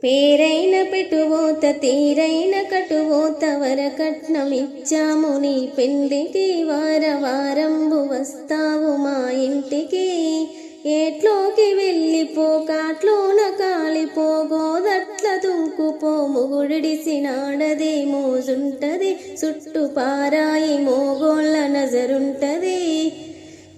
పేరైన పెటువోత తీరైన కటువోత వరకట్నమిచ్చాము నీ పెండ్లికి వారంబు వస్తావు మా ఇంటికి ఏట్లోకి వెళ్ళిపో కాట్లోన కాలిపో గోదట్ల తుంకుపో ముగుడిసినాడది మోజుంటది చుట్టు పారాయి మోగోళ్ళ నజరుంటది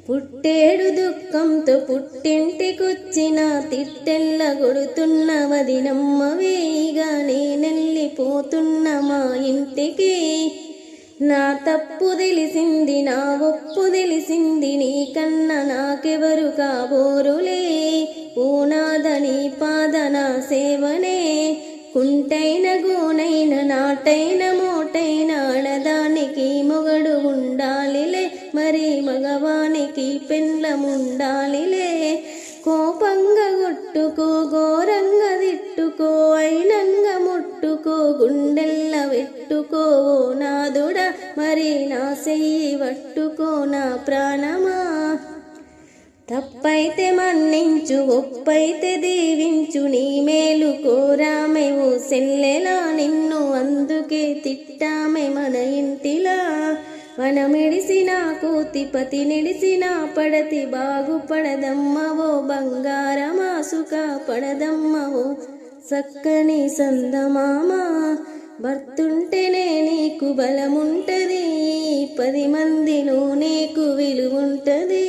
పుట్టేడు దుఃఖంతో పుట్టింటికొచ్చిన తిట్టెల్ల కొడుతున్న వదినమ్మవేగా నేనెళ్ళిపోతున్న మా ఇంటికి నా తప్పు తెలిసింది నా ఒప్పు తెలిసింది నీకన్నా నాకెవరు కాబోరులే ఓనాదని పాదన సేవనే కుంటైన గోనైన నాటైన మోటైన ఆడదానికి మొగడు ఉండాలిలే మరి మగవానికి పెండ్లముండాలిలే కోపంగా కొట్టుకో ఘోరంగా తిట్టుకో అయినంగా ముట్టుకో గుండెల్ల పెట్టుకో నాదుడా మరి నా చెయ్యి పట్టుకో నా ప్రాణమా తప్పైతే మన్నించు ఒప్పైతే దీవించు నీ మేలు కోరామె ఓ సెల్లెలా నిన్ను అందుకే తిట్టామె మన ఇంటిలా వనమిడిసిన కోతిపతి నిడిసిన పడతి బాగుపడదమ్మ ఓ బంగారమా సుఖ పడదమ్మ ఓ చక్కని సందమామ భర్తుంటేనే నీకు బలముంటది 10 మందిలో నీకు విలువుంటది.